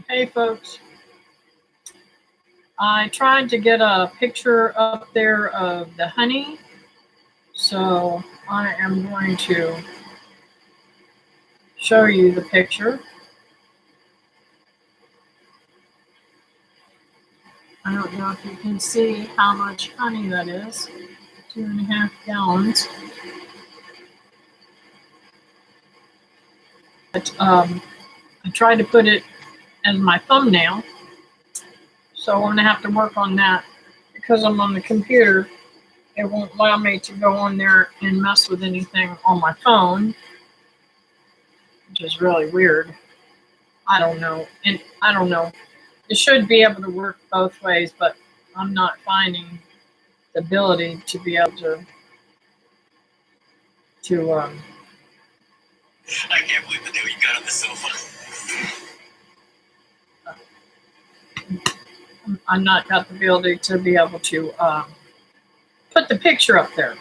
Hey folks, I tried to get a picture up there of the honey, so I am going to show you the picture. I don't know if you can see how much honey that is. 2.5 gallons. But I tried to put it as my thumbnail, so I'm gonna have to work on that because I'm on the computer. It won't allow me to go on there and mess with anything on my phone, which is really weird. I don't know. It should be able to work both ways, but I'm not finding the ability to be able to I can't believe the deal you got on the sofa. I'm not got the ability to be able to put the picture up there.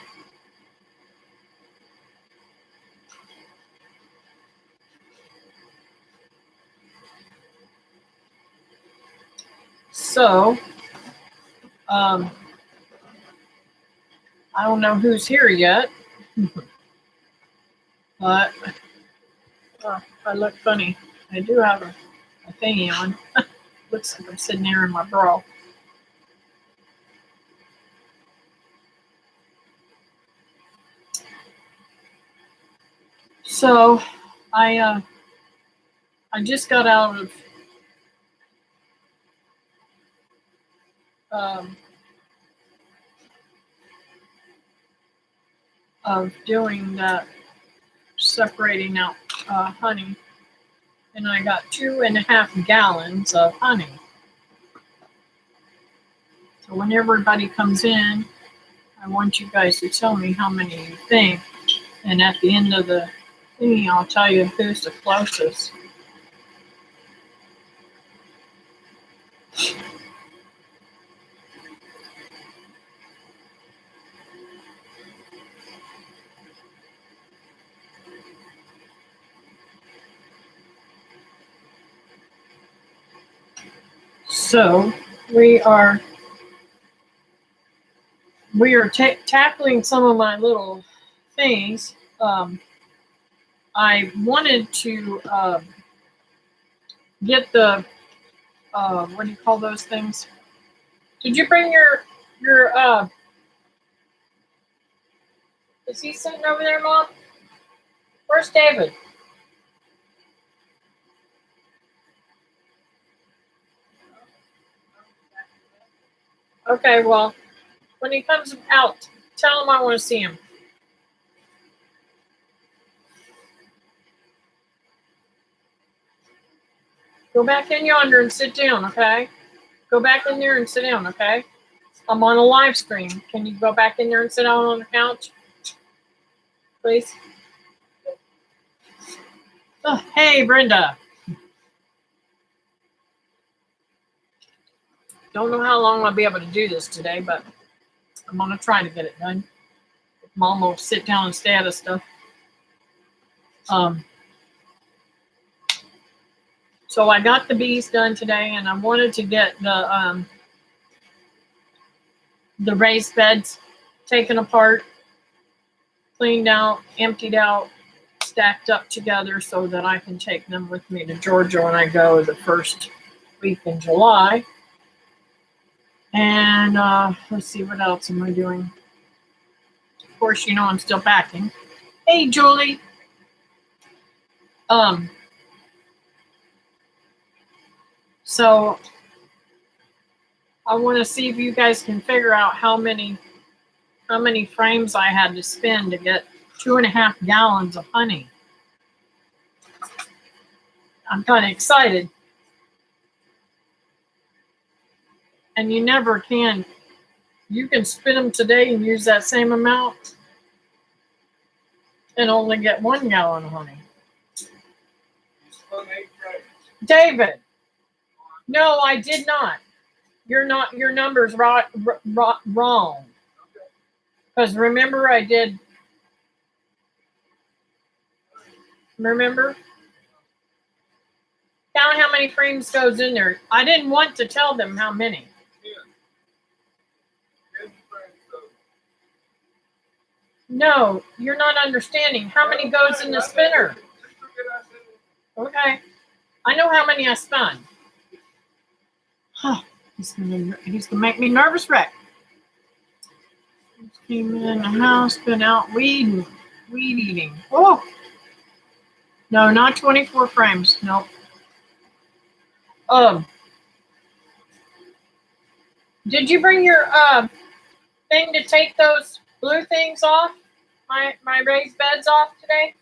So, I don't know who's here yet, but I look funny. I do have a thingy on. Looks like I'm sitting there in my bra. So, I just got out of doing that, separating out honey, and I got 2.5 gallons of honey. So when everybody comes in, I want you guys to tell me how many you think, and at the end of the thingy, I'll tell you who's the closest. So we are tackling some of my little things. I wanted to get the what do you call those things? Did you bring your is he sitting over there, Mom? Where's David? Okay, well, when he comes out, tell him I want to see him. Go back in yonder and sit down, okay? Go back in there and sit down, okay? I'm on a live stream. Can you go back in there and sit down on the couch? Please? Oh, hey, Brenda. Don't know how long I'll be able to do this today, but I'm going to try to get it done. Mom will sit down and stay out of stuff. So I got the bees done today, and I wanted to get the raised beds taken apart, cleaned out, emptied out, stacked up together so that I can take them with me to Georgia when I go the first week in July. And let's see, what else am I doing? Of course, you know I'm still packing. Hey, Julie. So I want to see if you guys can figure out how many frames I had to spend to get 2.5 gallons of honey. I'm kind of excited. And you never can. You can spin them today and use that same amount and only get 1 gallon of honey. David, no, I did not. Your number's wrong. Because remember, I did. Remember? Count how many frames goes in there. I didn't want to tell them how many. No, you're not understanding. How many goes in the spinner? Okay. I know how many I spun. Huh. He's gonna make me nervous wreck. Came in the house, been out weed eating. Oh! No, not 24 frames. Nope. Did you bring your thing to take those blue things off? My raised beds off today?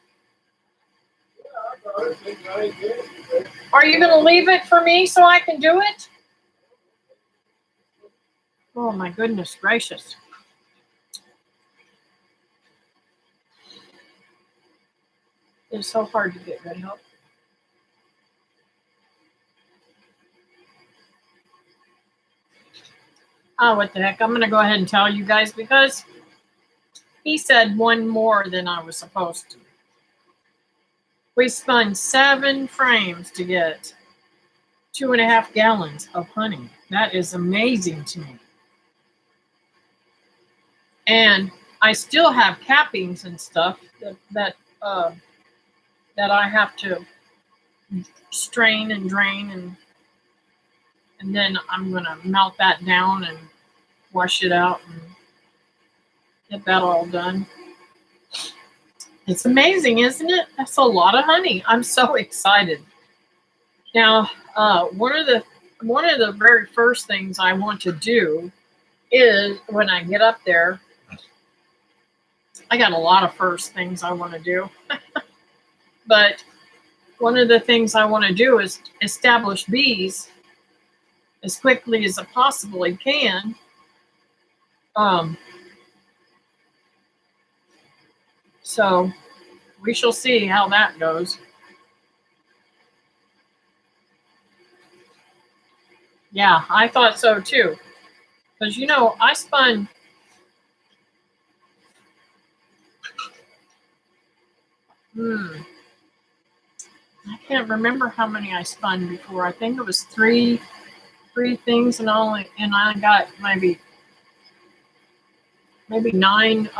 Are you going to leave it for me so I can do it? Oh my goodness gracious. It's so hard to get good help. Oh, what the heck. I'm going to go ahead and tell you guys because he said one more than I was supposed to. We spun 7 frames to get 2.5 gallons of honey. That is amazing to me. And I still have cappings and stuff that I have to strain and drain, and then I'm gonna melt that down and wash it out and get that all done. It's amazing, isn't it? That's a lot of honey. I'm so excited. Now, one of the very first things I want to do is when I get up there, I got a lot of first things I want to do. But one of the things I want to do is establish bees as quickly as I possibly can. So we shall see how that goes. Yeah, I thought so too. Because, you know, I spun I can't remember how many I spun before. I think it was three things, and I got maybe 9.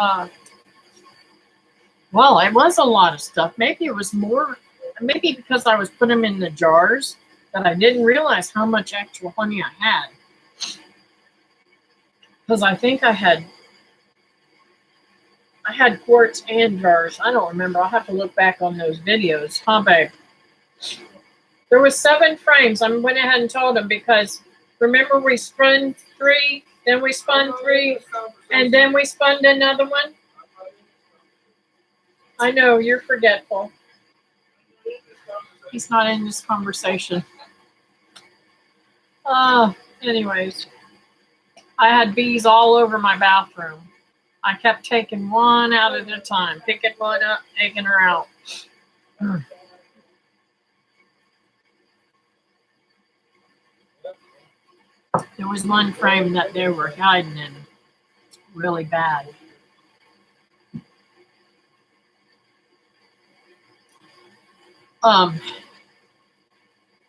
Well, it was a lot of stuff. Maybe it was more. Maybe because I was putting them in the jars that I didn't realize how much actual honey I had. Because I think I had quarts and jars. I don't remember. I'll have to look back on those videos. Huh, babe? There was 7 frames. I went ahead and told them because remember we spun 3, then we spun 3, and then we spun another one. I know, you're forgetful. He's not in this conversation. Anyways, I had bees all over my bathroom. I kept taking one out at a time, picking one up, taking her out. There was one frame that they were hiding in really bad.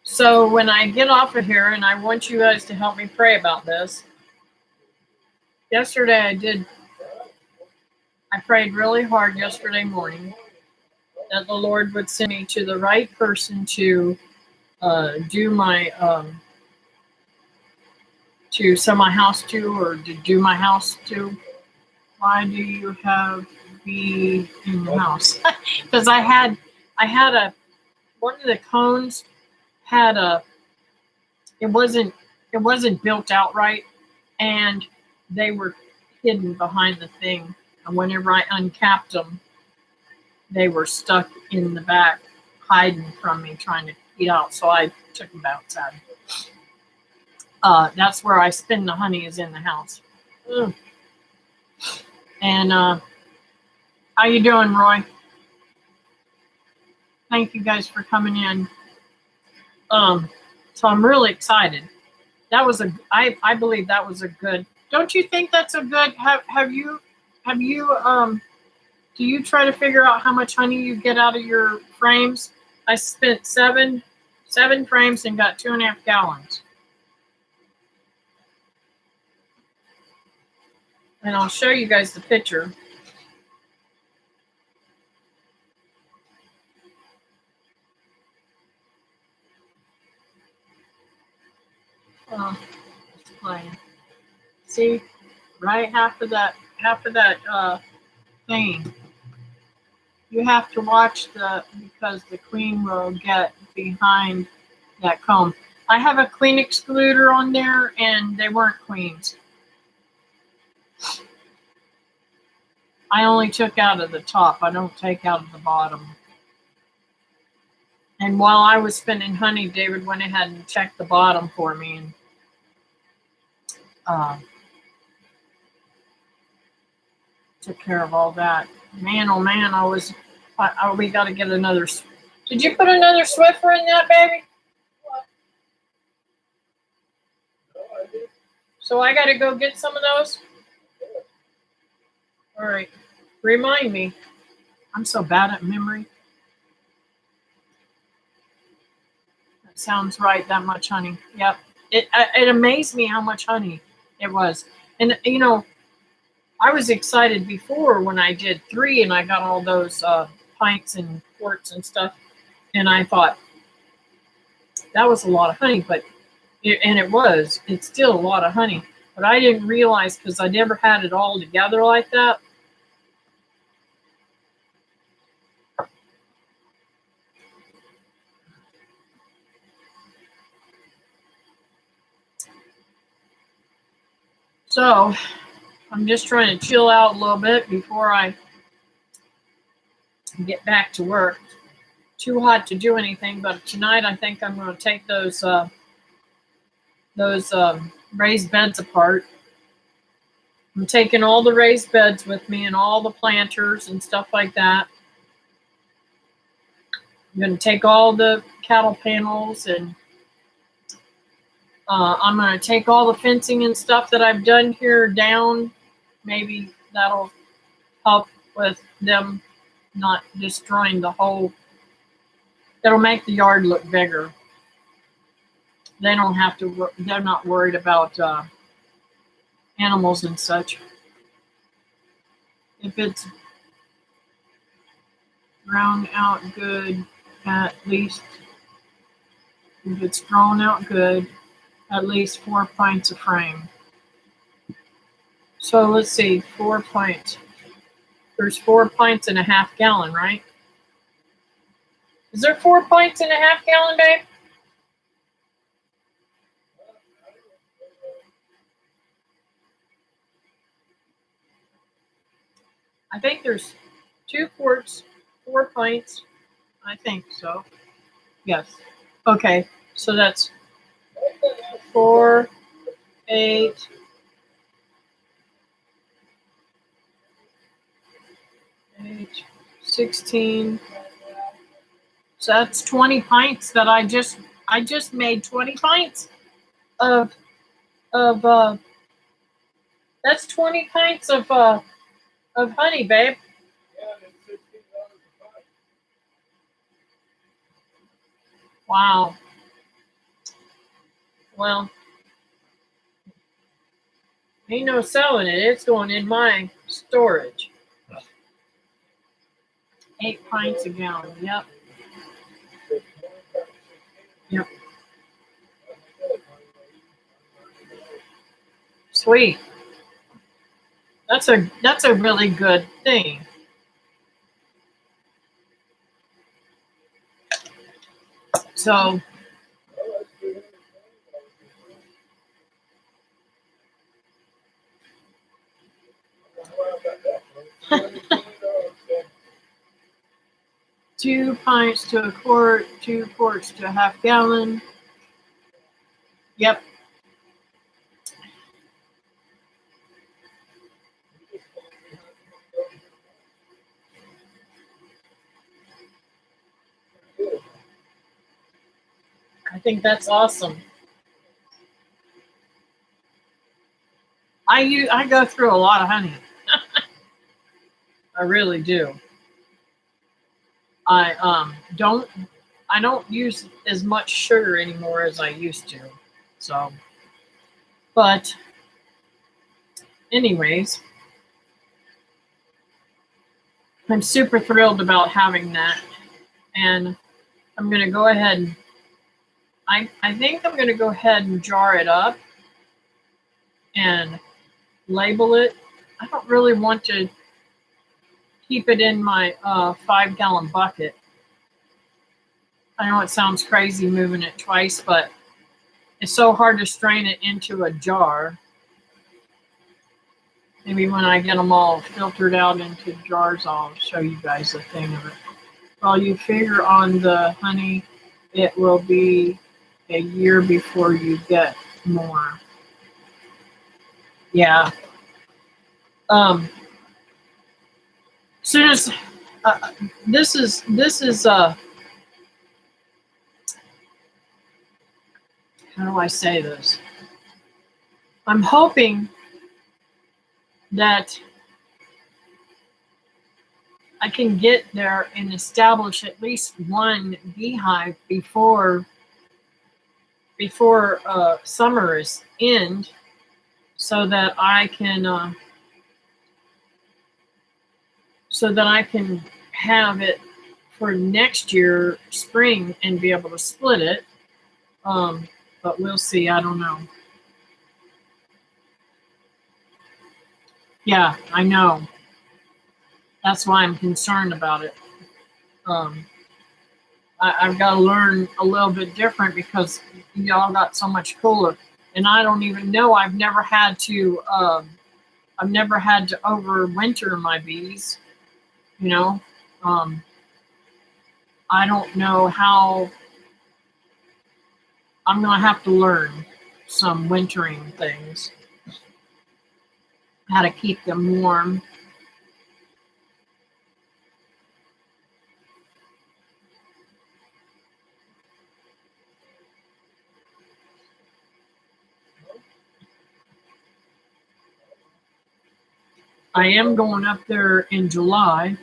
So when I get off of here, and I want you guys to help me pray about this. Yesterday I prayed really hard yesterday morning that the Lord would send me to the right person to do my to sell my house to, or to do my house to. Why do you have bee in the house? Because I had one of the cones had it wasn't built out right, and they were hidden behind the thing. And whenever I uncapped them, they were stuck in the back, hiding from me, trying to eat out. So I took them outside. That's where I spin the honey, is in the house. And how you doing, Roy? Thank you guys for coming in. So I'm really excited. That was I believe that was a good. Don't you think that's a good? Have you Do you try to figure out how much honey you get out of your frames? I spent seven frames and got 2.5 gallons. And I'll show you guys the picture. It's playing. See, right, half of that thing. You have to watch because the queen will get behind that comb. I have a queen excluder on there, and they weren't queens. I only took out of the top. I don't take out of the bottom. And while I was spinning honey, David went ahead and checked the bottom for me. And took care of all that. Man, oh man, we got to get another. Did you put another Swiffer in that, baby? So I got to go get some of those? All right. Remind me. I'm so bad at memory. That sounds right, that much honey. Yep. It amazed me how much honey it was. And, you know, I was excited before when I did 3 and I got all those pints and quarts and stuff. And I thought, that was a lot of honey. It's still a lot of honey. But I didn't realize, because I never had it all together like that. So I'm just trying to chill out a little bit before I get back to work. Too hot to do anything, but tonight I think I'm going to take those raised beds apart. I'm taking all the raised beds with me and all the planters and stuff like that. I'm going to take all the cattle panels, and I'm going to take all the fencing and stuff that I've done here down. Maybe that'll help with them not destroying the whole. That'll make the yard look bigger. They don't have to. They're not worried about animals and such. If it's ground out good, at least if it's grown out good, at least 4 pints a frame. So let's see, 4 pints. There's 4 pints and a half gallon, right? Is there 4 pints and a half gallon, babe? I think there's 2 quarts, 4 pints. I think so. Yes. Okay. So that's 4, 8, 16. So that's 20 pints that I just made 20 pints of that's 20 pints of honey, babe. Wow. Well, ain't no selling it. It's going in my storage. 8 pints a gallon. Yep. Yep. Sweet. That's a really good thing. So two pints to a quart, 2 quarts to a half gallon. Yep. I think that's awesome. I go through a lot of honey. I really do. I don't use as much sugar anymore as I used to. So, but anyways, I'm super thrilled about having that. And I'm going to go ahead and I think I'm going to go ahead and jar it up and label it. I don't really want to keep it in my 5-gallon bucket. I know it sounds crazy moving it twice, but it's so hard to strain it into a jar. Maybe when I get them all filtered out into jars, I'll show you guys a thing of it. Well, you figure on the honey, it will be a year before you get more. Yeah. Soon as this is how do I say this? I'm hoping that I can get there and establish at least one beehive before summer is end, so that I can have it for next year spring and be able to split it. But we'll see. I don't know. Yeah, I know. That's why I'm concerned about it. I've got to learn a little bit different because y'all got so much cooler, and I don't even know. I've never had to overwinter my bees. You know, I don't know how. I'm gonna have to learn some wintering things, how to keep them warm. I am going up there in July.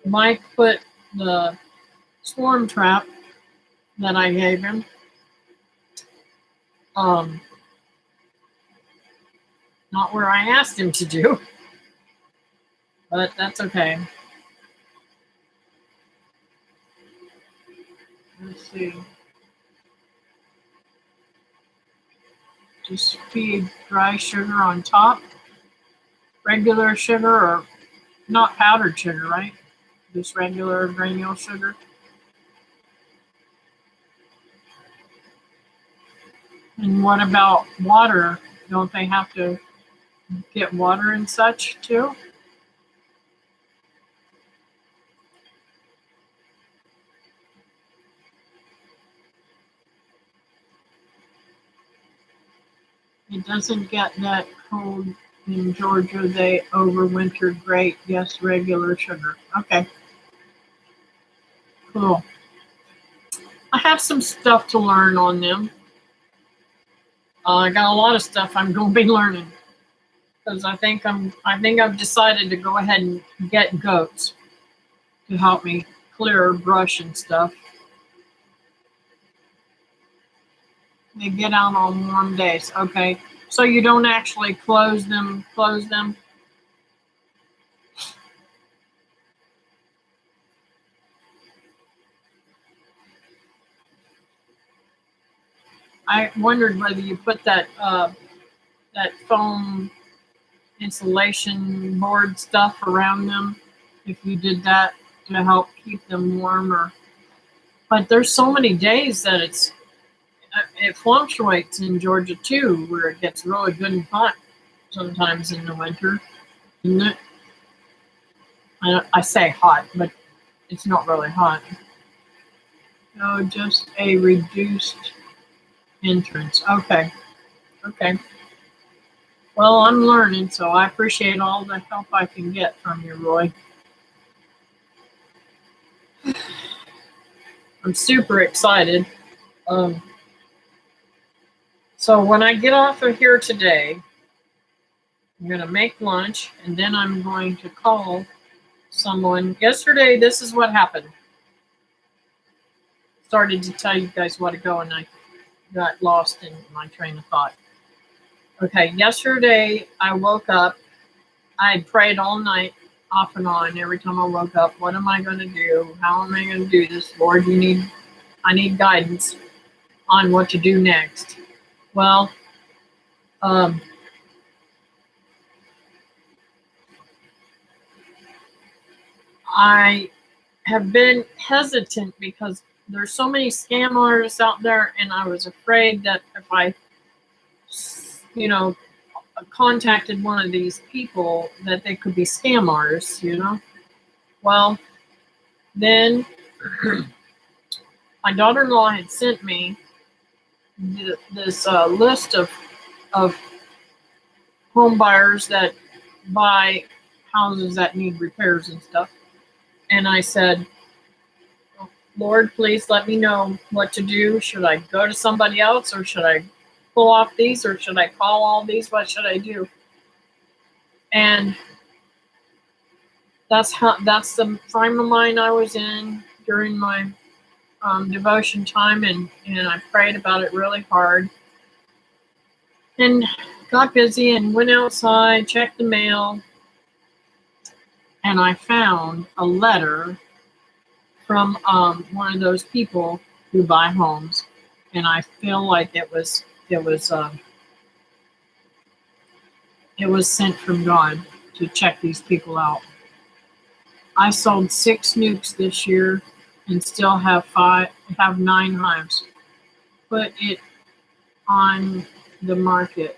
Mike put the swarm trap that I gave him. Not where I asked him to do, but that's okay. Let's see. Just feed dry sugar on top. Regular sugar, or not powdered sugar, right? Just regular granule sugar. And what about water? Don't they have to get water and such too? It doesn't get that cold in Georgia. They overwintered great. Yes, regular sugar. Okay, cool. I have some stuff to learn on them. I got a lot of stuff I'm going to be learning because I think I've decided to go ahead and get goats to help me clear brush and stuff. They get out on warm days. Okay, so you don't actually close them. I wondered whether you put that foam insulation board stuff around them, if you did that to help keep them warmer. But there's so many days that it fluctuates in Georgia too, where it gets really good and hot sometimes in the winter. Isn't it? I say hot, but it's not really hot. No, just a reduced entrance. Okay. Well, I'm learning, so I appreciate all the help I can get from you, Roy. I'm super excited. So when I get off of here today, I'm going to make lunch, and then I'm going to call someone. Yesterday, this is what happened. Started to tell you guys what to go, and I got lost in my train of thought. Okay, yesterday I woke up. I had prayed all night, off and on. Every time I woke up, what am I going to do? How am I going to do this, Lord? I need guidance on what to do next. Well, I have been hesitant because there's so many scam artists out there, and I was afraid that if I, you know, contacted one of these people, that they could be scam artists, Well, then my daughter-in-law had sent me this list of home buyers that buy houses that need repairs and stuff. And I said, Lord, please let me know what to do. Should I go to somebody else, or should I pull off these, or should I call all these? What should I do? And that's the frame of mind I was in during my devotion time, and I prayed about it really hard. And got busy and went outside, checked the mail, and I found a letter from one of those people who buy homes, and I feel like it was sent from God to check these people out. I sold 6 nukes this year and still have 9 hives. Put it on the market.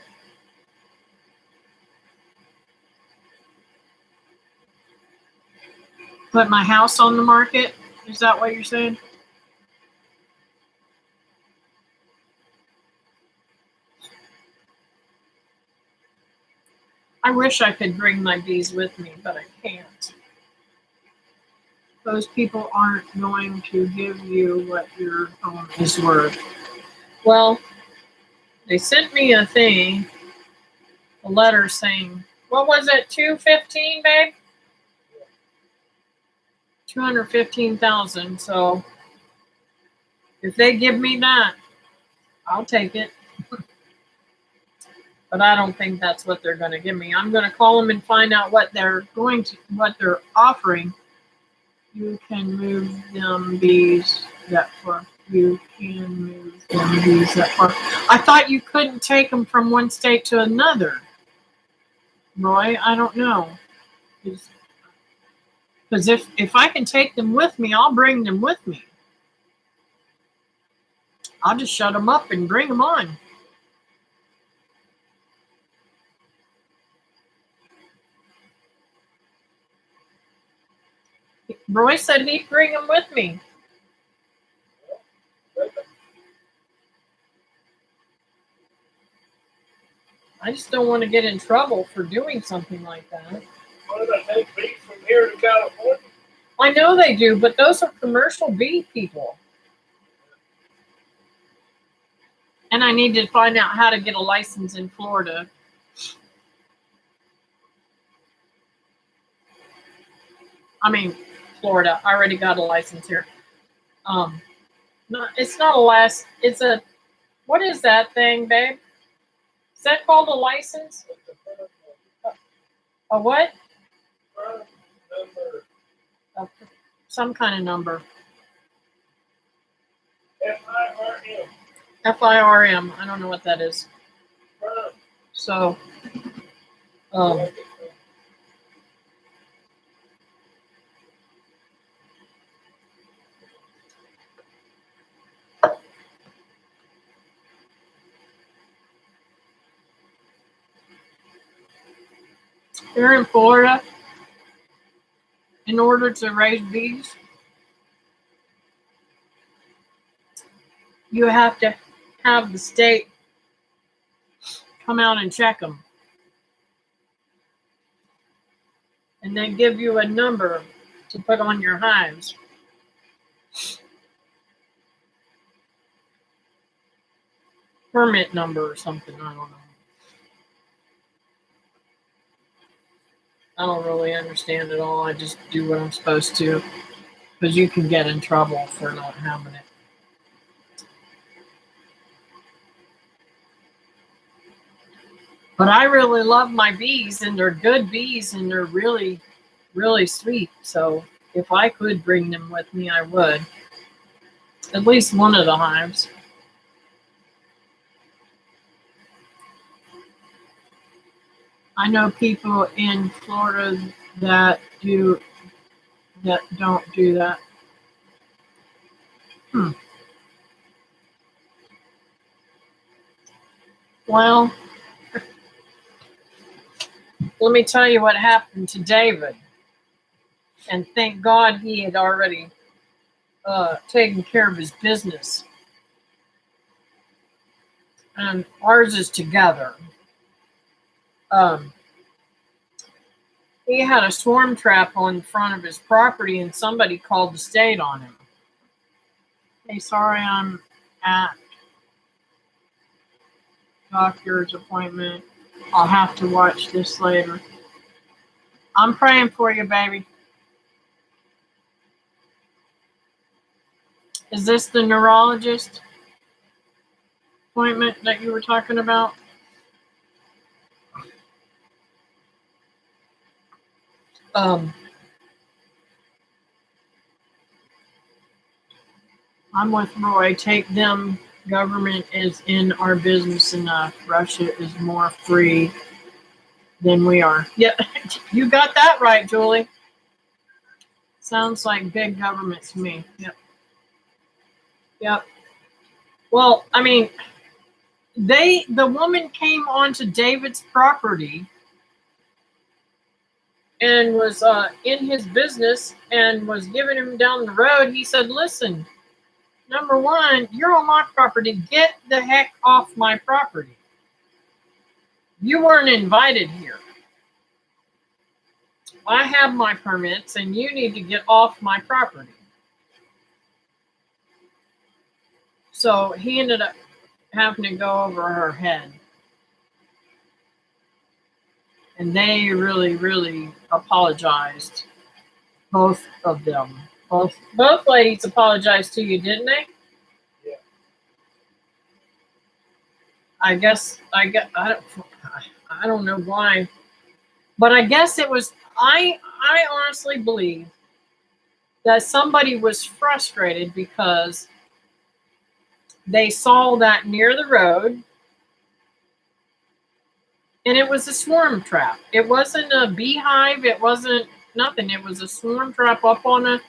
Put my house on the market? Is that what you're saying? I wish I could bring my bees with me, but I can't. Those people aren't going to give you what your home is worth. Well, they sent me a letter saying, what was it, 215, babe? 215,000. So if they give me that, I'll take it. But I don't think that's what they're going to give me. I'm going to call them and find out what they're offering. You can move them bees that far. You can move them bees that far. I thought you couldn't take them from one state to another. Roy, I don't know. Because if I can take them with me, I'll bring them with me. I'll just shut them up and bring them on. Roy said he'd bring them with me. I just don't want to get in trouble for doing something like that. What do they take bees from here to California? I know they do, but those are commercial bee people. And I need to find out how to get a license in Florida. I mean, Florida. I already got a license here. No, it's not a it's a, what is that thing, babe? Is that called a license? A what? Some kind of number. FIRM. FIRM. I don't know what that is. So, here in Florida, in order to raise bees, you have to have the state come out and check them. And then give you a number to put on your hives. Permit number or something, I don't know. I don't really understand it all. I just do what I'm supposed to. Because you can get in trouble for not having it. But I really love my bees, and they're good bees, and they're really, really sweet. So if I could bring them with me, I would. At least one of the hives. I know people in Florida that don't do that. Well, let me tell you what happened to David. And thank God he had already taken care of his business. And ours is together. He had a swarm trap on the front of his property, and somebody called the state on him. Hey, sorry, I'm at doctor's appointment. I'll have to watch this later. I'm praying for you, baby. Is this the neurologist appointment that you were talking about? I'm with Roy. Take them. Government is in our business enough. Russia is more free than we are. Yeah, you got that right, Julie. Sounds like big government to me. Yep. Yep. Well, I mean, the woman came onto David's property and was in his business and was giving him down the road. He said, listen, number one, you're on my property. Get the heck off my property. You weren't invited here. I have my permits and you need to get off my property. So he ended up having to go over her head. And they really, really apologized. Both of them. Both ladies apologized to you, didn't they? Yeah. I don't know why. But I guess it was I honestly believe that somebody was frustrated because they saw that near the road, and it was a swarm trap. It wasn't a beehive. It wasn't nothing. It was a swarm trap up on a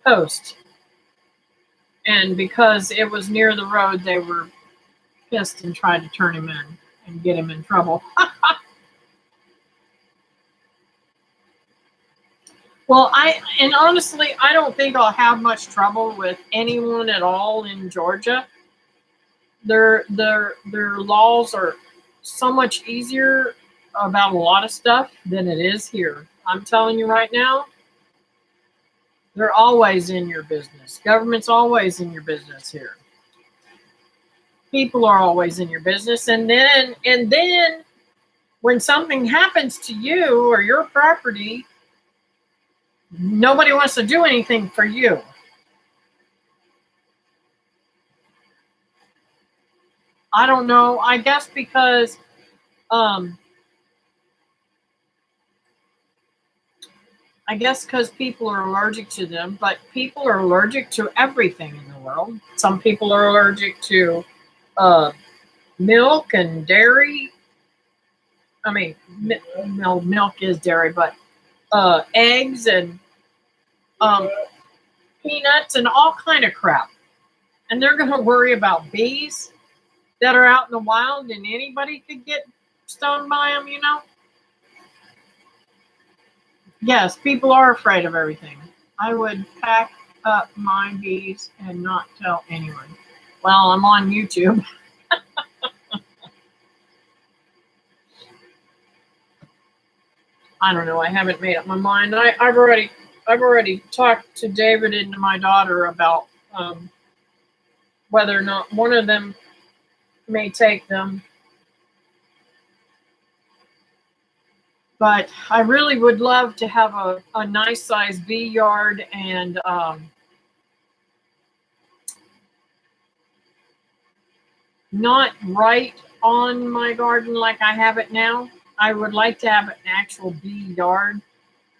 post. And because it was near the road, they were pissed and tried to turn him in and get him in trouble. Well, honestly, I don't think I'll have much trouble with anyone at all in Georgia. Their laws are so much easier about a lot of stuff than it is here. I'm telling you right now, they're always in your business. Government's always in your business here. People are always in your business, and then when something happens to you or your property, nobody wants to do anything for you. I don't know. I guess because people are allergic to them, but people are allergic to everything in the world. Some people are allergic to milk and dairy. I mean, milk is dairy, but eggs and peanuts and all kind of crap. And they're going to worry about bees that are out in the wild, and anybody could get stung by them, you know? Yes, people are afraid of everything. I would pack up my bees and not tell anyone. Well, I'm on YouTube. I don't know. I haven't made up my mind. I've already talked to David and to my daughter about whether or not one of them may take them. But I really would love to have a nice size bee yard and not right on my garden like I have it now. I would like to have an actual bee yard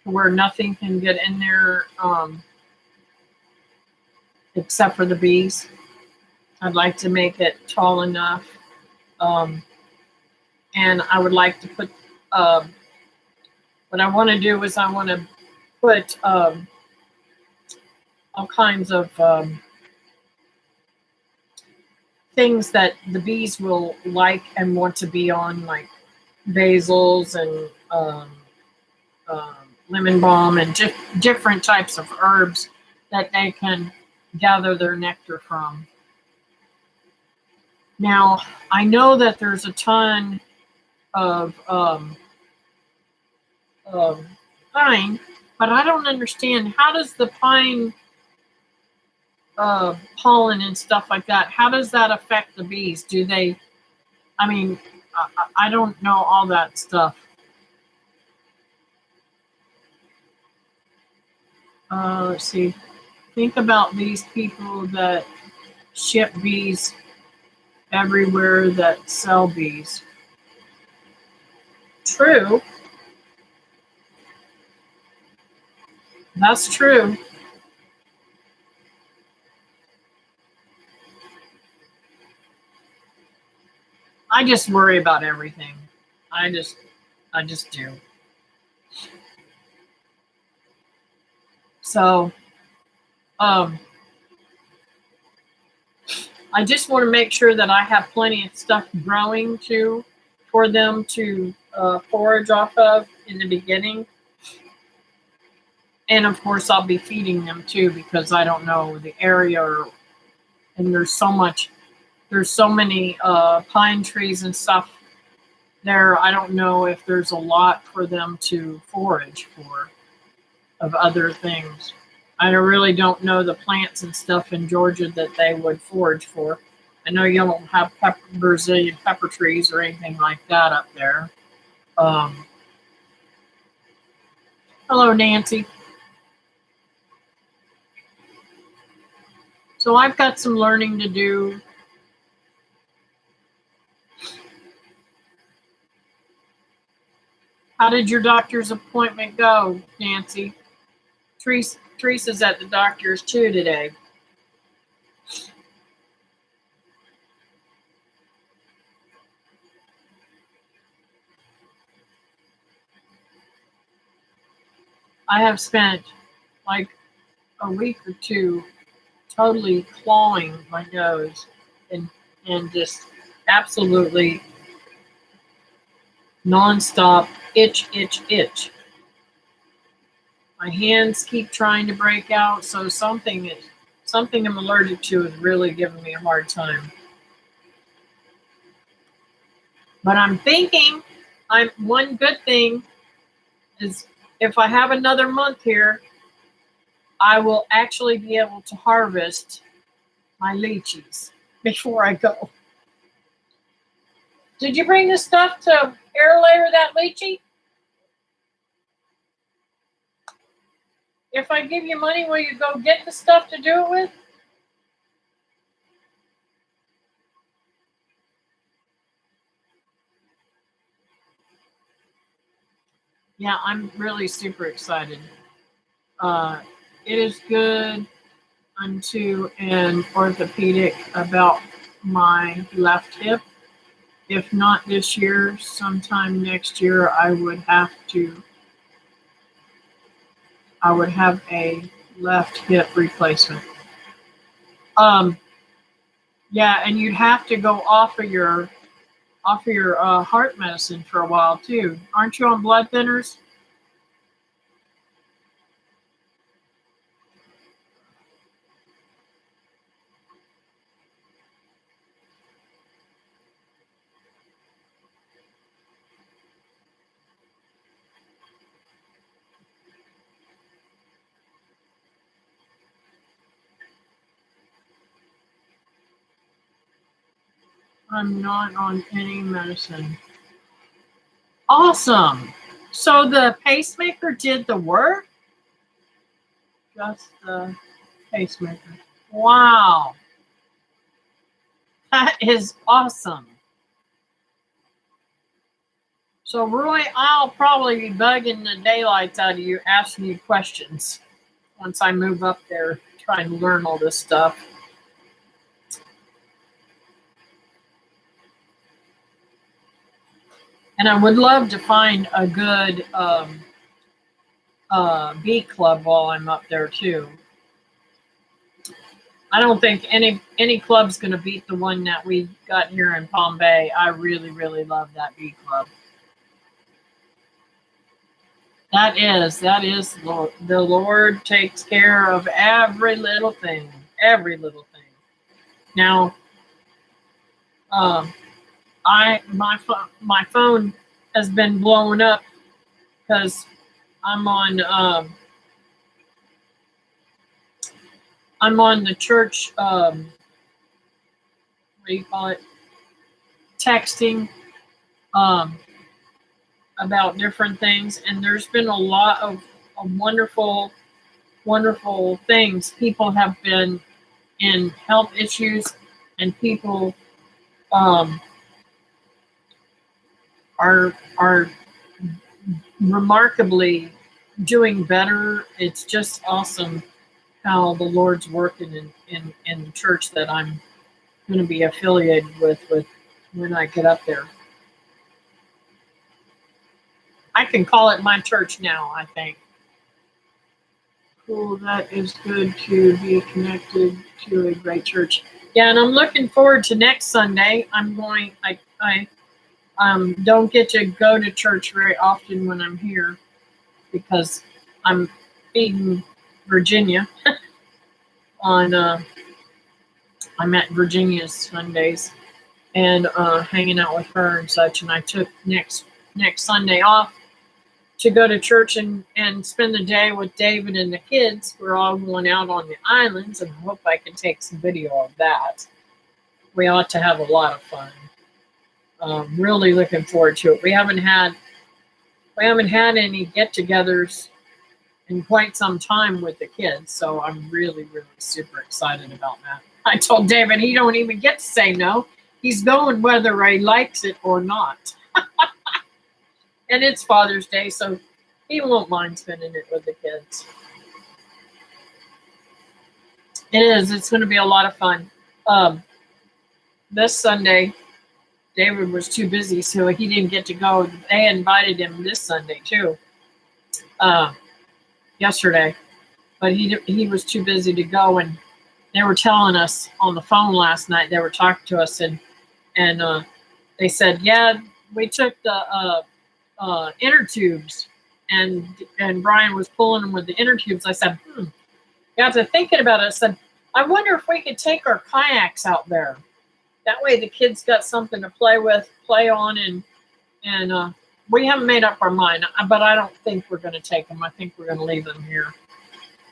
where nothing can get in there except for the bees. I'd like to make it tall enough. Um, and I would like to put, what I want to do is I want to put all kinds of things that the bees will like and want to be on, like basils and lemon balm and different types of herbs that they can gather their nectar from. Now, I know that there's a ton of pine, but I don't understand, how does the pine pollen and stuff like that, how does that affect the bees? Do they, I mean, I don't know all that stuff. Let's see. Think about these people that ship bees everywhere that sell bees. True. That's true. I just worry about everything. I just do. So, I just want to make sure that I have plenty of stuff growing too for them to forage off of in the beginning. And of course, I'll be feeding them too because I don't know the area, and there's so many pine trees and stuff there. I don't know if there's a lot for them to forage for of other things. I really don't know the plants and stuff in Georgia that they would forage for. I know you don't have Brazilian pepper trees or anything like that up there. Hello, Nancy. So I've got some learning to do. How did your doctor's appointment go, Nancy? Teresa's at the doctor's too today. I have spent like a week or two totally clawing my nose and just absolutely nonstop itch, itch, itch. My hands keep trying to break out, so something I'm allergic to is really giving me a hard time. But I'm thinking, one good thing is if I have another month here, I will actually be able to harvest my lychees before I go. Did you bring the stuff to air layer that lychee? If I give you money, will you go get the stuff to do it with? Yeah, I'm really super excited. It is good unto an orthopedic about my left hip. If not this year, sometime next year, I would have a left hip replacement. Yeah, and you'd have to go off of your heart medicine for a while too. Aren't you on blood thinners? I'm not on any medicine. Awesome. So the pacemaker did the work? Just the pacemaker. Wow. That is awesome. So, Roy, I'll probably be bugging the daylights out of you, asking you questions once I move up there, trying to learn all this stuff. And I would love to find a good bee club while I'm up there too. I don't think any club's going to beat the one that we got here in Palm Bay. I really, really love that bee club. That is the Lord takes care of every little thing, every little thing. Now, my phone has been blowing up because I'm on the church. What do you call it? Texting about different things, and there's been a lot of wonderful, wonderful things. People have been in health issues, and people are remarkably doing better. It's just awesome how the Lord's working in the church that I'm going to be affiliated with when I get up there. I can call it my church now, I think. Cool, that is good to be connected to a great church. Yeah, and I'm looking forward to next Sunday. I don't get to go to church very often when I'm here because I'm feeding Virginia on I'm at Virginia's Sundays and hanging out with her and such, and I took next Sunday off to go to church and spend the day with David and the kids. We're all going out on the islands, and I hope I can take some video of that. We ought to have a lot of fun. Really looking forward to it. We haven't had any get-togethers in quite some time with the kids, so I'm really, really super excited about that. I told David he don't even get to say no. He's going whether he likes it or not. And it's Father's Day, so he won't mind spending it with the kids. It is. It's going to be a lot of fun. This Sunday, David was too busy, so he didn't get to go. They invited him this Sunday, too, yesterday. But he was too busy to go, and they were telling us on the phone last night, they were talking to us, and they said, yeah, we took the inner tubes, and Brian was pulling them with the inner tubes. I said, after thinking about it, I said, I wonder if we could take our kayaks out there. That way the kids got something to play on, and we haven't made up our mind, but I don't think we're going to take them. I think we're going to leave them here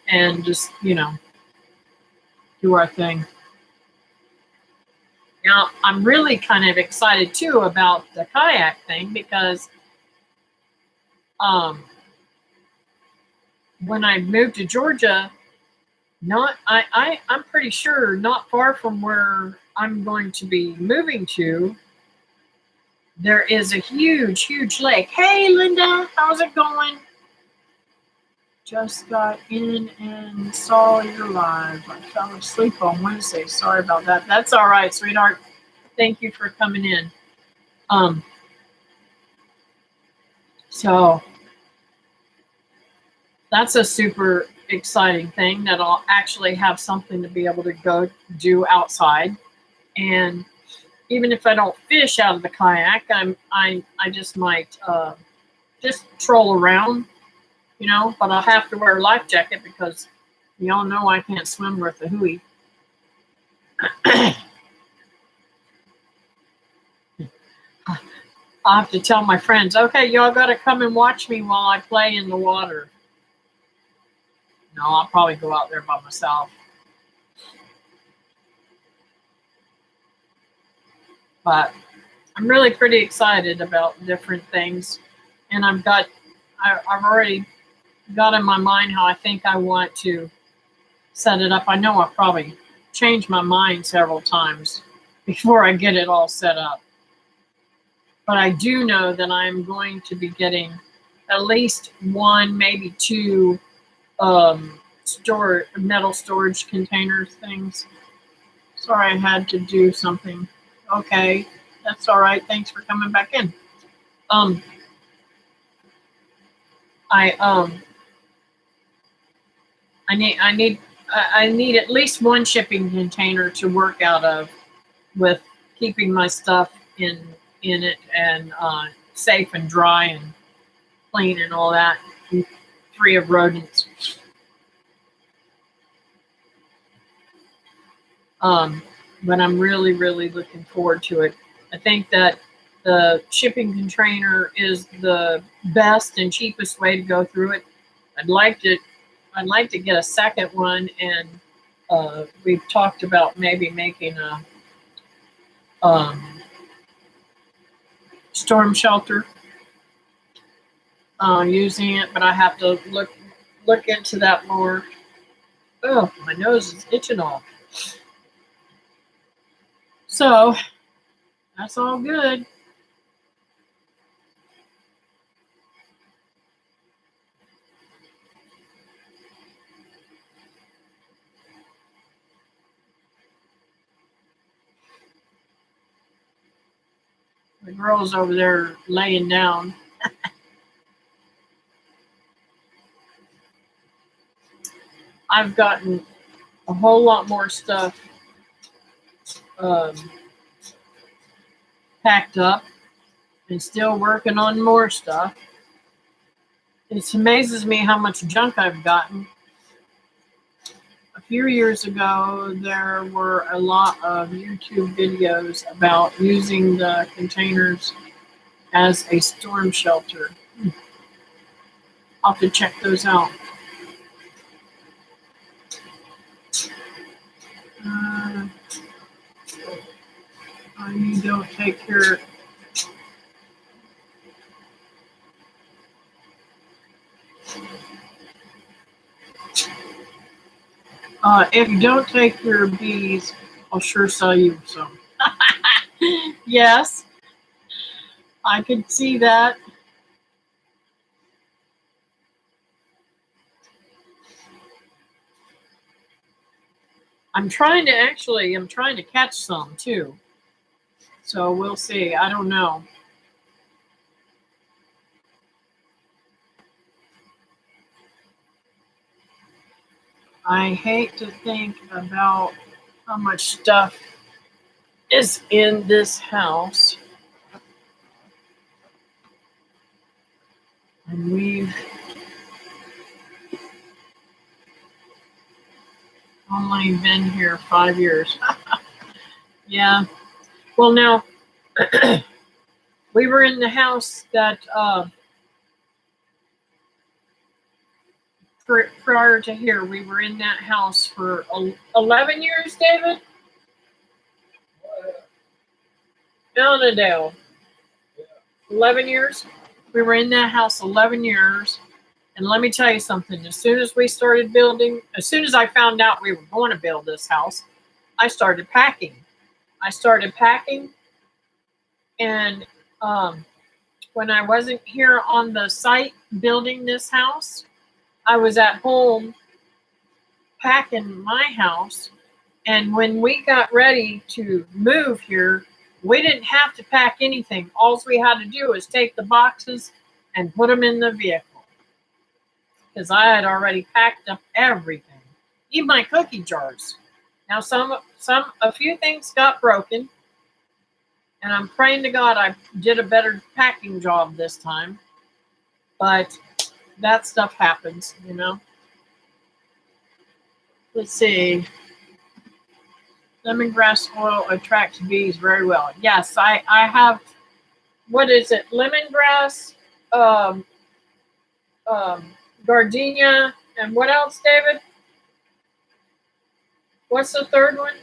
and just, do our thing. Now, I'm really kind of excited, too, about the kayak thing because when I moved to Georgia, I'm pretty sure not far from where I'm going to be moving to, there is a huge, huge lake. Hey, Linda, how's it going? Just got in and saw your live. I fell asleep on Wednesday. Sorry about that. That's all right, sweetheart. Thank you for coming in. So that's a super exciting thing that I'll actually have something to be able to go do outside. And even if I don't fish out of the kayak, I just might just troll around, but I'll have to wear a life jacket because you all know I can't swim worth a hooey. I'll have to tell my friends, okay, y'all got to come and watch me while I play in the water. No, I'll probably go out there by myself. But I'm really pretty excited about different things. And I've got I've already got in my mind how I think I want to set it up. I know I'll probably change my mind several times before I get it all set up. But I do know that I'm going to be getting at least one, maybe two metal storage containers things. Sorry, I had to do something. Okay, that's all right. Thanks for coming back in. I need at least one shipping container to work out of, with keeping my stuff in it and safe and dry and clean and all that, and free of rodents. But I'm really, really looking forward to it. I think that the shipping container is the best and cheapest way to go through it. I'd like to get a second one, and we've talked about maybe making a storm shelter using it, but I have to look into that more. Oh, my nose is itching off. So that's all good. The girl's over there laying down. I've gotten a whole lot more stuff packed up and still working on more stuff. It amazes me how much junk I've gotten. A few years ago, there were a lot of YouTube videos about using the containers as a storm shelter. I'll have to check those out. You don't take care. If you don't take your bees, I'll sure sell you some. Yes, I could see that. I'm trying to catch some too. So we'll see. I don't know. I hate to think about how much stuff is in this house. And we've only been here 5 years. Yeah. Well, now, we were in the house that prior to here, we were in that house for 11 years, David? Elnadale. 11 years? We were in that house 11 years. And let me tell you something. As soon as we started building, as soon as I found out we were going to build this house, I started packing. And when I wasn't here on the site building this house, I was at home packing my house. And when we got ready to move here, we didn't have to pack anything. All we had to do was take the boxes and put them in the vehicle. Because I had already packed up everything, even my cookie jars. Now, a few things got broken, and I'm praying to God I did a better packing job this time. But that stuff happens, you know. Let's see. Lemongrass oil attracts bees very well. Yes, I have. What is it? Lemongrass, gardenia, and what else, David? What's the third one?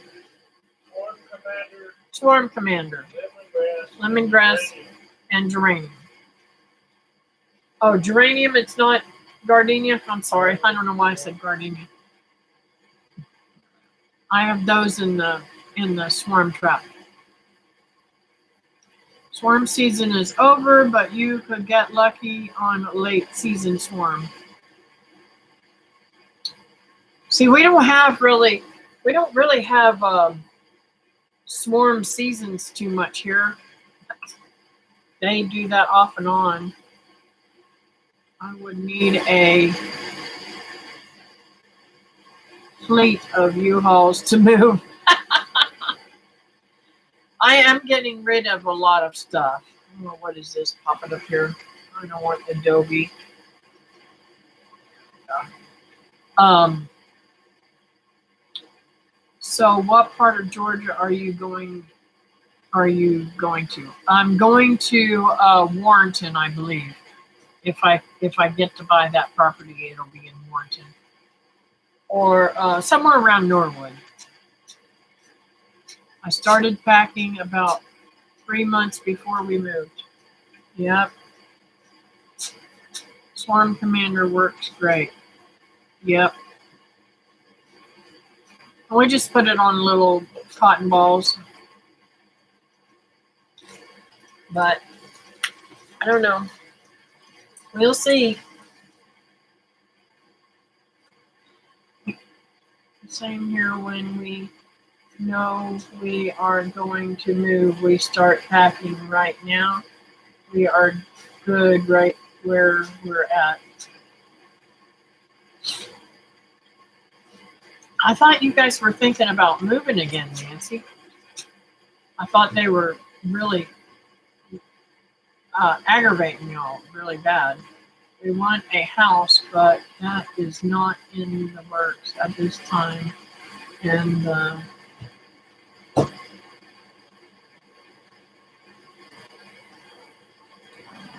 Swarm Commander. Lemongrass and geranium. Oh, geranium. It's not gardenia. I'm sorry. I don't know why I said gardenia. I have those in the swarm trap. Swarm season is over, but you could get lucky on a late season swarm. See, we don't really have swarm seasons too much here. They do that off and on. I would need a fleet of U-Hauls to move. I am getting rid of a lot of stuff. Oh, what is this popping up here? I don't want Adobe. So what part of Georgia are you going to? I'm going to Warrenton, I believe. If I get to buy that property, it'll be in Warrenton. Or somewhere around Norwood. I started packing about 3 months before we moved. Yep. Swarm Commander works great. Yep. And we just put it on little cotton balls. But I don't know. We'll see. Same here when we know we are going to move. We start packing right now. We are good right where we're at. I thought you guys were thinking about moving again, Nancy. I thought they were really aggravating y'all really bad. We want a house, but that is not in the works at this time. And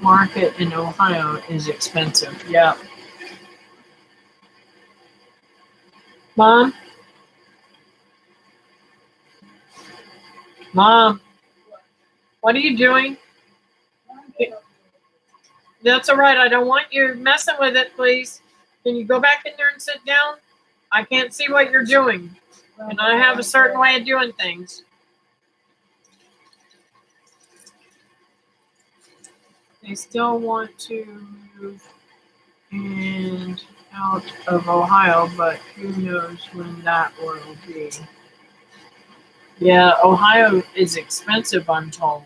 market in Ohio is expensive. Yeah. Mom? Mom? What are you doing? That's all right. I don't want you messing with it, please. Can you go back in there and sit down? I can't see what you're doing. And I have a certain way of doing things. They still want to move and out of Ohio, but who knows when that will be. Yeah, Ohio is expensive, I'm told.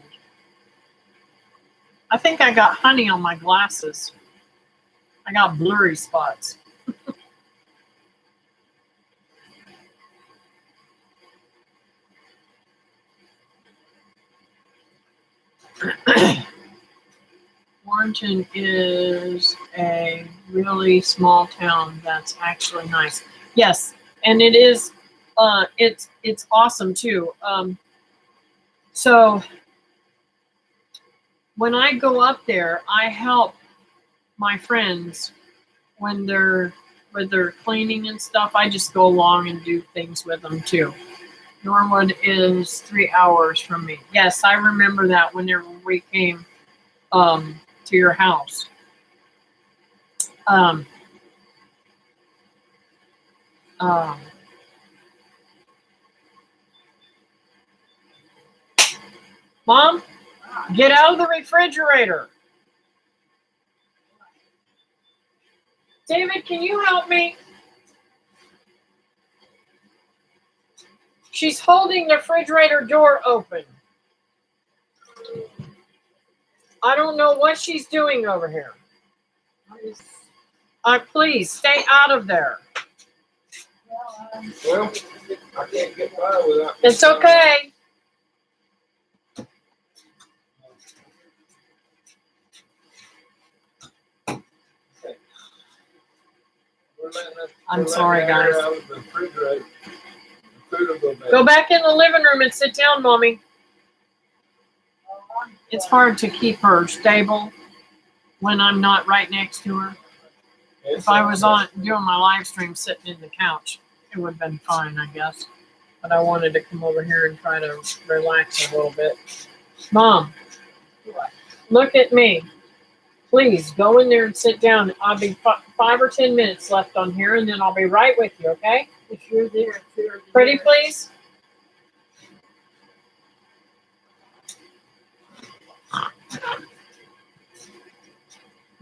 I think I got honey on my glasses. I got blurry spots. Warrenton is a really small town that's actually nice. Yes, and it is. It's awesome too. So when I go up there, I help my friends when they're cleaning and stuff. I just go along and do things with them too. Norwood is 3 hours from me. Yes, I remember that whenever we came to your house. Mom, get out of the refrigerator. David, can you help me? She's holding the refrigerator door open. I don't know what she's doing over here. Please stay out of there. Well, I can't get by without. It's okay. I'm sorry, guys. Go back in the living room and sit down, Mommy. It's hard to keep her stable when I'm not right next to her. If I was doing my live stream sitting in the couch, it would have been fine, I guess. But I wanted to come over here and try to relax a little bit. Mom, look at me. Please go in there and sit down. I'll be 5 or 10 minutes left on here, and then I'll be right with you, okay? If you're there, Pretty please?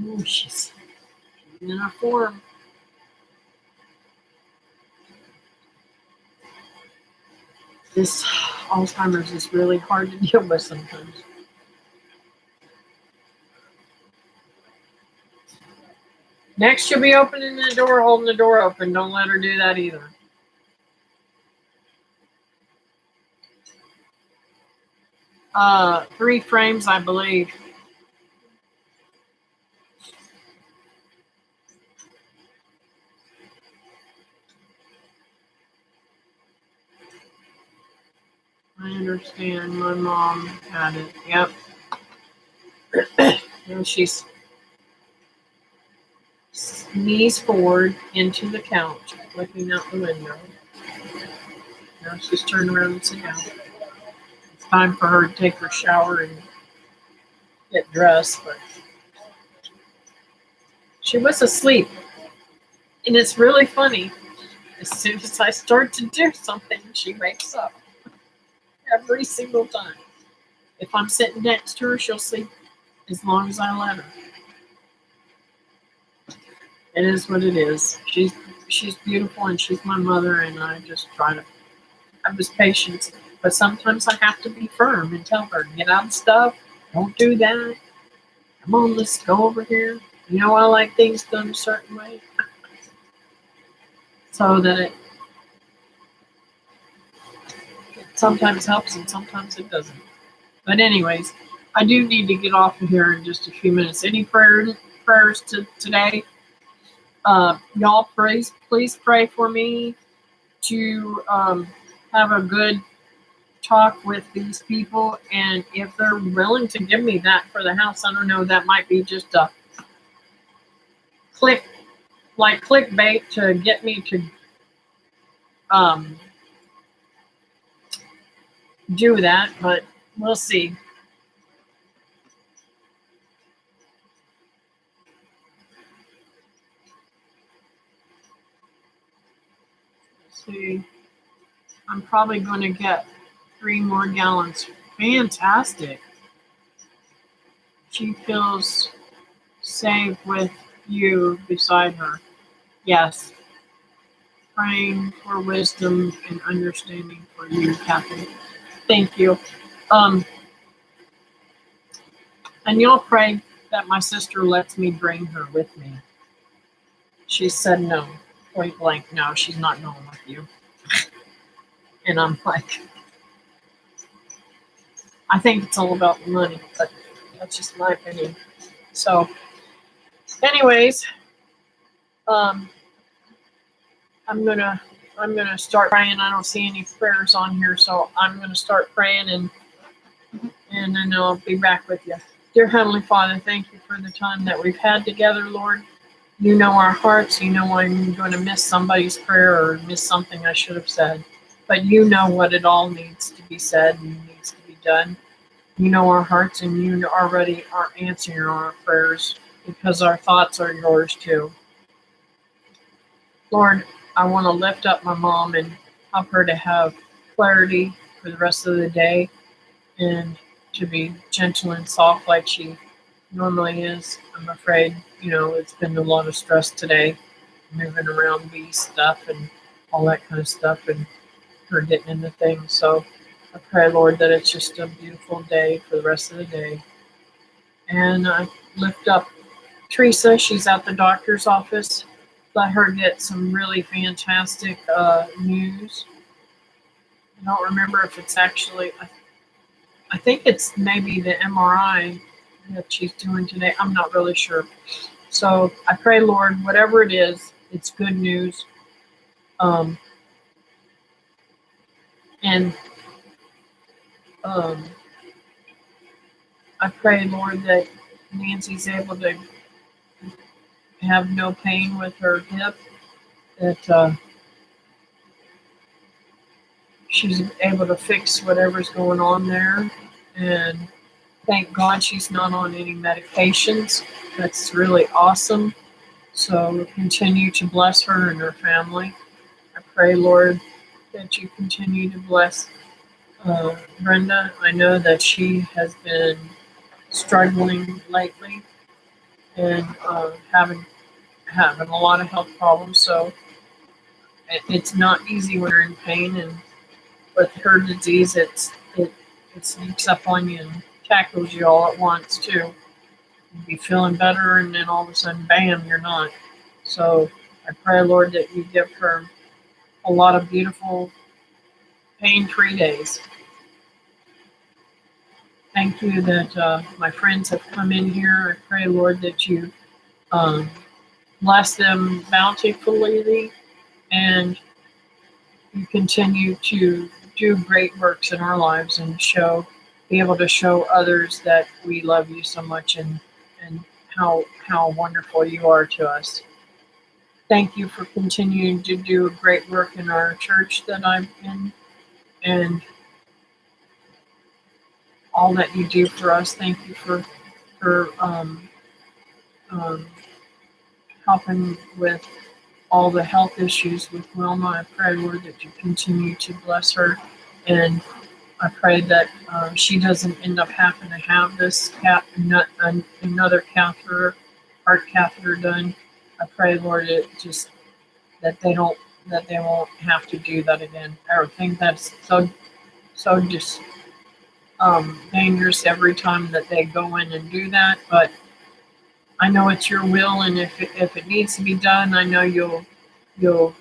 Oh, she's in her form. This Alzheimer's is really hard to deal with sometimes. Next, you'll be opening the door, holding the door open. Don't let her do that either. Three frames, I believe. I understand. My mom had it. Yep. And she's knees forward into the couch, looking out the window. Now she's turned around and sit down. It's time for her to take her shower and get dressed, but she was asleep. And it's really funny. As soon as I start to do something, she wakes up. Every single time. If I'm sitting next to her, she'll sleep as long as I let her. It is what it is. She's beautiful and she's my mother, and I just try to have this patience. But sometimes I have to be firm and tell her, get out of stuff, don't do that. Come on, let's go over here. You know, I like things done a certain way. So that it sometimes helps and sometimes it doesn't. But anyways, I do need to get off of here in just a few minutes. Any prayers today? Y'all please pray for me to have a good talk with these people, and if they're willing to give me that for the house, I don't know, that might be just a clickbait to get me to do that, but we'll see. See, I'm probably going to get 3 more gallons. Fantastic. She feels safe with you beside her. Yes. Praying for wisdom and understanding for you, Kathy. Thank you. And y'all pray that my sister lets me bring her with me. She said no. Point blank, no, she's not going with you. And I'm like, I think it's all about the money, but that's just my opinion. So, anyways, I'm gonna start praying. I don't see any prayers on here, so I'm gonna start praying, and then I'll be back with you. Dear Heavenly Father, thank you for the time that we've had together, Lord. You know our hearts. You know I'm going to miss somebody's prayer or miss something I should have said. But you know what it all needs to be said and needs to be done. You know our hearts, and you already are answering our prayers because our thoughts are yours too. Lord, I want to lift up my mom and help her to have clarity for the rest of the day and to be gentle and soft like she normally is. I'm afraid, it's been a lot of stress today, moving around bee stuff and all that kind of stuff, and her getting into things. So I pray, Lord, that it's just a beautiful day for the rest of the day. And I lift up Teresa. She's at the doctor's office. Let her get some really fantastic news. I don't remember if it's actually, I think it's maybe the MRI that she's doing today. I'm not really sure. So I pray, Lord, whatever it is, it's good news. And I pray, Lord, that Nancy's able to have no pain with her hip, that she's able to fix whatever's going on there. And thank God she's not on any medications. That's really awesome. So continue to bless her and her family. I pray, Lord, that you continue to bless Brenda. I know that she has been struggling lately and having a lot of health problems. So it's not easy when you're in pain, and with her disease, it sneaks up on you and tackles you all at once too. You'd be feeling better, and then all of a sudden, bam, you're not. So I pray, Lord, that you give her a lot of beautiful, pain-free days. Thank you that my friends have come in here. I pray, Lord, that you um, bless them bountifully, and you continue to do great works in our lives and be able to show others that we love you so much, and how wonderful you are to us. Thank you for continuing to do great work in our church that I'm in, and all that you do for us. Thank you for um, helping with all the health issues with Wilma. I pray, Lord, that you continue to bless her, and I pray that she doesn't end up having to have this another catheter, heart catheter done. I pray, Lord, that they don't that they won't have to do that again. I think that's so just dangerous every time that they go in and do that. But I know it's your will, and if it needs to be done, I know you'll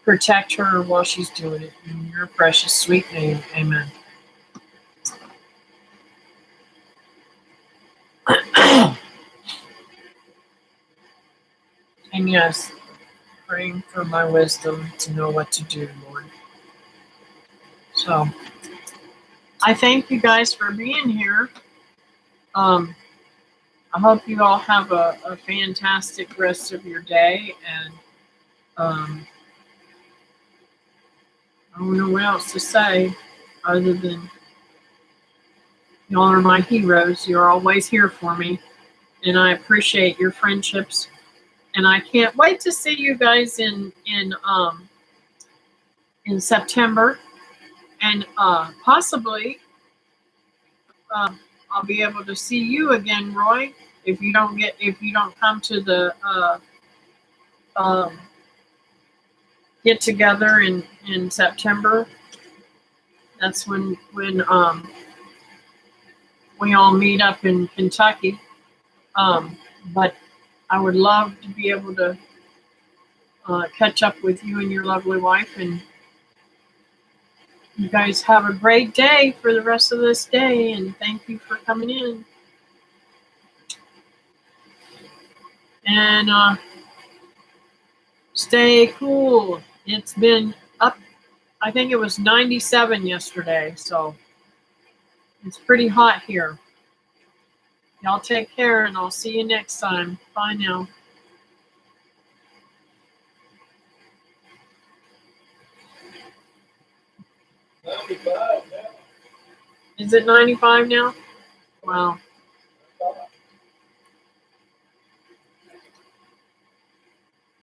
protect her while she's doing it. In your precious sweet name, amen. And yes, praying for my wisdom to know what to do, Lord. So I thank you guys for being here. I hope you all have a fantastic rest of your day, and I don't know what else to say other than y'all are my heroes. You're always here for me, and I appreciate your friendships. And I can't wait to see you guys in September, and possibly I'll be able to see you again, Roy. If you don't come to the um, get together in September, that's when we all meet up in Kentucky. But I would love to be able to catch up with you and your lovely wife, and you guys have a great day for the rest of this day, and thank you for coming in. And stay cool. It's been up, I think it was 97 yesterday, so it's pretty hot here. Y'all take care, and I'll see you next time. Bye now. Is it 95 now? Wow.